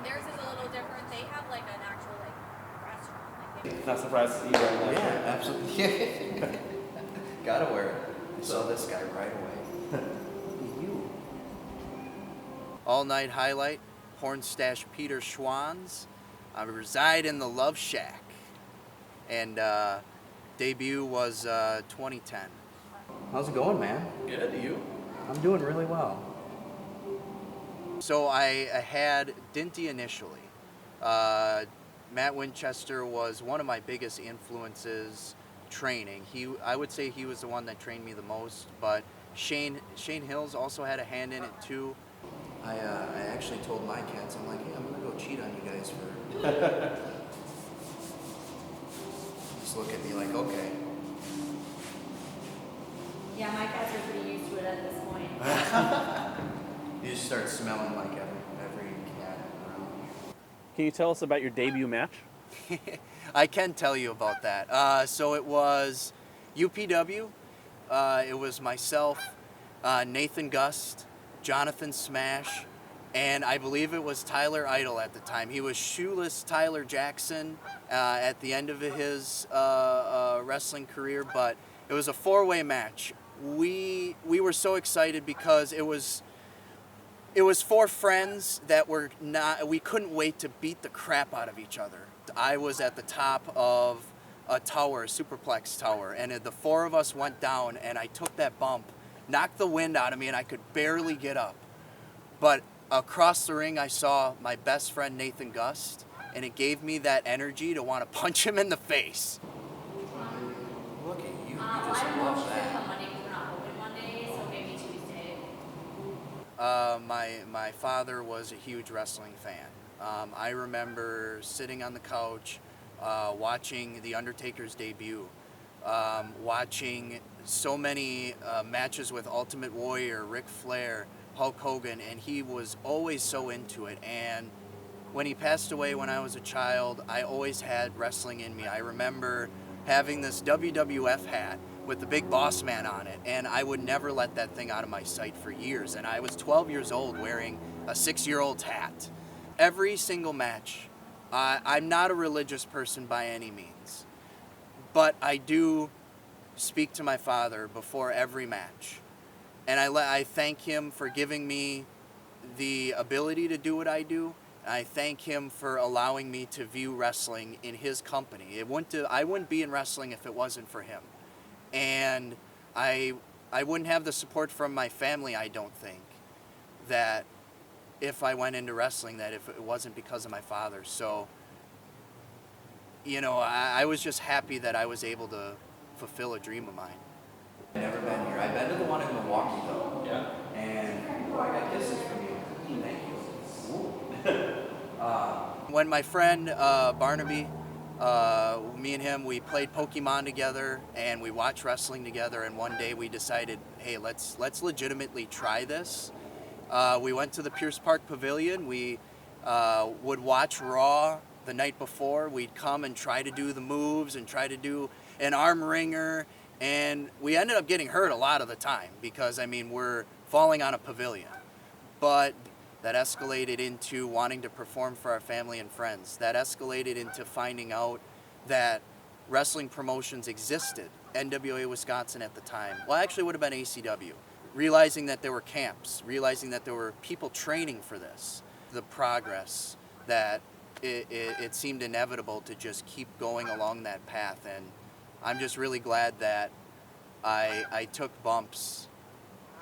theirs is a little different. They have like an actual like restaurant. Like Not surprised to see you wearing that. Yeah, absolutely. Gotta wear it. I saw this guy right away. You. All-night highlight, Pornstache Peter Schwanz. I reside in the Love Shack. And debut was 2010. How's it going, man? Good, you? I'm doing really well. So I had Dinty initially. Matt Winchester was one of my biggest influences training. I would say he was the one that trained me the most, but Shane Hills also had a hand in it too. I actually told my cats, I'm like, hey, I'm gonna go cheat on you guys for... Just look at me like, okay. yeah, my cats are pretty used to it at this point. You just start smelling like every cat around. Can you tell us about your debut match? I can tell you about that. So it was UPW. It was myself, Nathan Gust, Jonathan Smash, and I believe it was Tyler Idle at the time. He was shoeless Tyler Jackson at the end of his wrestling career, but it was a four-way match. We were so excited because it was four friends that we couldn't wait to beat the crap out of each other. I was at the top of a tower, a superplex tower, and the four of us went down, and I took that bump, knocked the wind out of me, and I could barely get up. But across the ring, I saw my best friend Nathan Gust, and it gave me that energy to want to punch him in the face. Look at you, just love that. Monday because we're not open Monday, so maybe Tuesday. My father was a huge wrestling fan. I remember sitting on the couch, watching The Undertaker's debut, watching so many matches with Ultimate Warrior, Ric Flair, Hulk Hogan, and he was always so into it. And when he passed away when I was a child, I always had wrestling in me. I remember having this WWF hat with the Big Boss Man on it, and I would never let that thing out of my sight for years. And I was 12 years old wearing a 6-year-old's hat. Every single match, I'm not a religious person by any means, but I do speak to my father before every match. And I thank him for giving me the ability to do what I do. I thank him for allowing me to view wrestling in his company. I wouldn't be in wrestling if it wasn't for him. And I wouldn't have the support from my family, I don't think, that if I went into wrestling, that if it wasn't because of my father. So, you know, I was just happy that I was able to fulfill a dream of mine. I've never been here. I've been to the one in Milwaukee, though. Yeah. And I got kisses from you. Thank you. When my friend Barnaby, me and him, we played Pokemon together and we watched wrestling together. And one day we decided, hey, let's legitimately try this. We went to the Pierce Park Pavilion. We would watch Raw the night before. We'd come and try to do the moves and try to do an arm wringer. And we ended up getting hurt a lot of the time because, I mean, we're falling on a pavilion. But that escalated into wanting to perform for our family and friends. That escalated into finding out that wrestling promotions existed. NWA Wisconsin at the time. Well, actually it would have been ACW. Realizing that there were camps, realizing that there were people training for this. The progress that it seemed inevitable to just keep going along that path. And I'm just really glad that I took bumps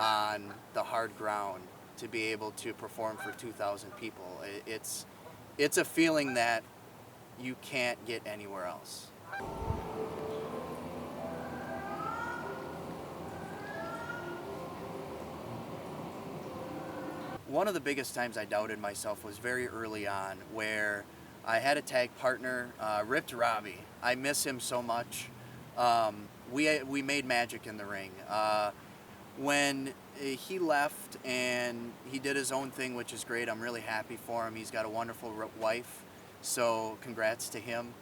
on the hard ground to be able to perform for 2,000 people. It's a feeling that you can't get anywhere else. One of the biggest times I doubted myself was very early on, where I had a tag partner, Ripped Robbie. I miss him so much. We made magic in the ring. When he left and he did his own thing, which is great, I'm really happy for him. He's got a wonderful wife, so congrats to him.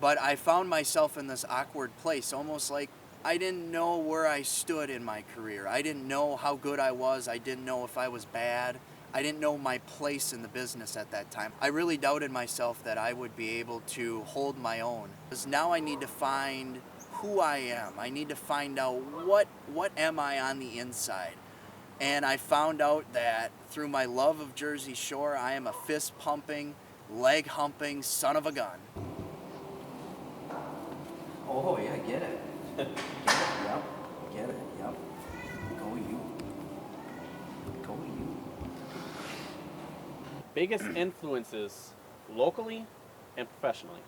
But I found myself in this awkward place, almost like I didn't know where I stood in my career. I didn't know how good I was. I didn't know if I was bad. I didn't know my place in the business at that time. I really doubted myself that I would be able to hold my own. Because now I need to find who I am. I need to find out what am I on the inside. And I found out that through my love of Jersey Shore, I am a fist-pumping, leg-humping son of a gun. Oh, yeah, get it. Get it, yep. Get it, yep. Go you. Go you. Biggest influences locally and professionally.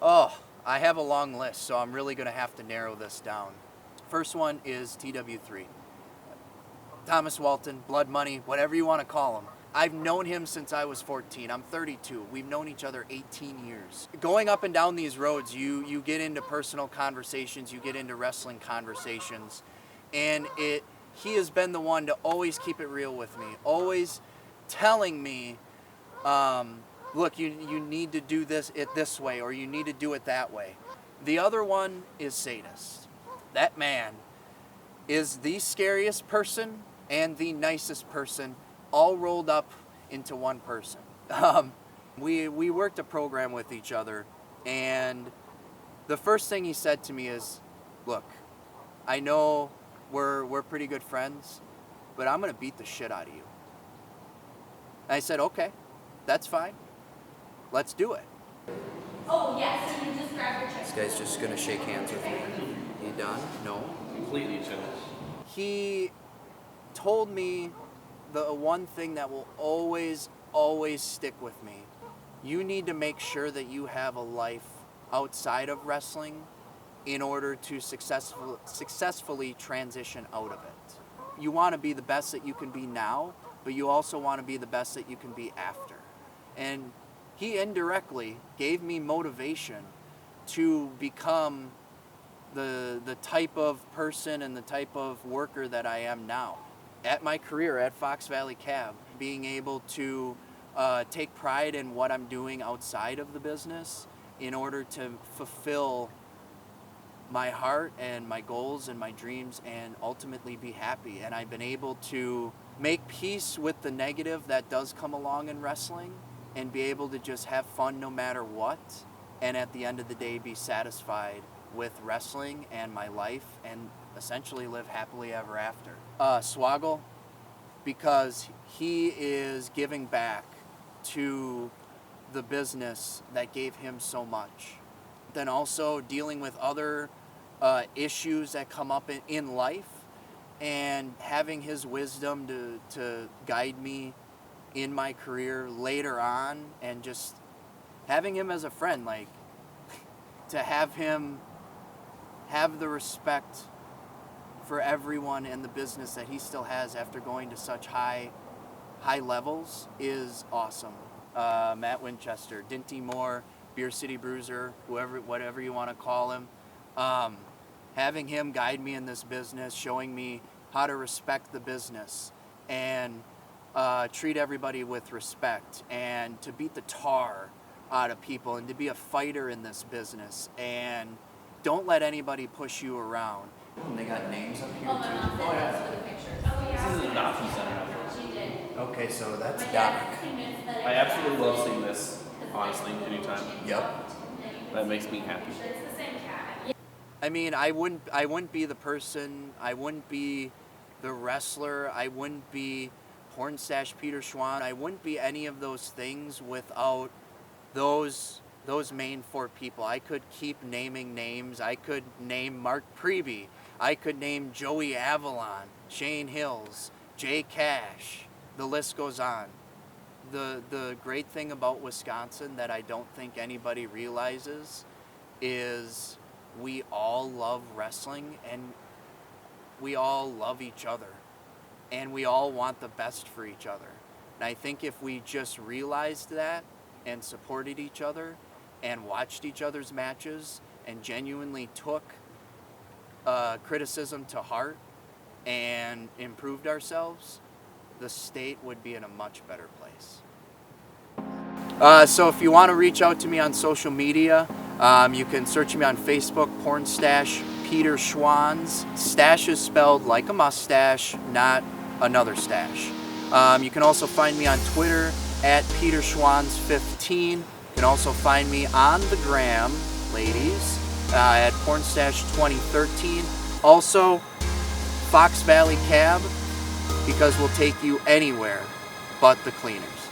Oh, I have a long list, so I'm really going to have to narrow this down. First one is TW3. Thomas Walton, Blood Money, whatever you want to call him. I've known him since I was 14. I'm 32. We've known each other 18 years. Going up and down these roads, you get into personal conversations, you get into wrestling conversations, and he has been the one to always keep it real with me, always telling me, look, you need to do it this way, or you need to do it that way. The other one is Sadist. That man is the scariest person and the nicest person all rolled up into one person. We worked a program with each other, and the first thing he said to me is, look, I know we're pretty good friends, but I'm going to beat the shit out of you. And I said, okay, that's fine. Let's do it. Oh, yes, so you just grab your check. This guy's just going to shake hands with me. You done? No. Completely finished. He told me the one thing that will always stick with me. You need to make sure that you have a life outside of wrestling in order to successfully transition out of it. You want to be the best that you can be now, but you also want to be the best that you can be after. And he indirectly gave me motivation to become the type of person and the type of worker that I am now. At my career at Fox Valley Cab, being able to take pride in what I'm doing outside of the business in order to fulfill my heart and my goals and my dreams and ultimately be happy. And I've been able to make peace with the negative that does come along in wrestling and be able to just have fun no matter what, and at the end of the day be satisfied with wrestling and my life and essentially live happily ever after. Swaggle, because he is giving back to the business that gave him so much. Then also dealing with other issues that come up in life and having his wisdom to guide me in my career later on, and just having him as a friend, like to have him have the respect for everyone in the business that he still has after going to such high levels is awesome. Matt Winchester, Dinty Moore, Beer City Bruiser, whatever you want to call him. Having him guide me in this business, showing me how to respect the business and treat everybody with respect, and to beat the tar out of people, and to be a fighter in this business, and don't let anybody push you around. And they got names up here Oh, my mom too. said that's for the pictures. Oh, yeah. This is an adoption center. She did. Okay, so that's My Doc. dad's convinced that I absolutely love seeing this, honestly, anytime. Yep. That makes me happy. It's the same cat. I mean, I wouldn't be the person, I wouldn't be the wrestler, I wouldn't be Pornstache Peter Schwanz, I wouldn't be any of those things without those main four people. I could keep naming names. I could name Mark Preby. I could name Joey Avalon, Shane Hills, Jay Cash. The list goes on. The great thing about Wisconsin that I don't think anybody realizes is we all love wrestling, and we all love each other, and we all want the best for each other. And I think if we just realized that and supported each other and watched each other's matches and genuinely took criticism to heart and improved ourselves, the state would be in a much better place. So if you want to reach out to me on social media, you can search me on Facebook, Pornstache Peter Schwanz. Stash is spelled like a mustache, not another stash. You can also find me on Twitter at PeterSchwanz15. You can also find me on the gram, ladies, at Pornstache 2013. Also, Fox Valley Cab, because we'll take you anywhere but the cleaners.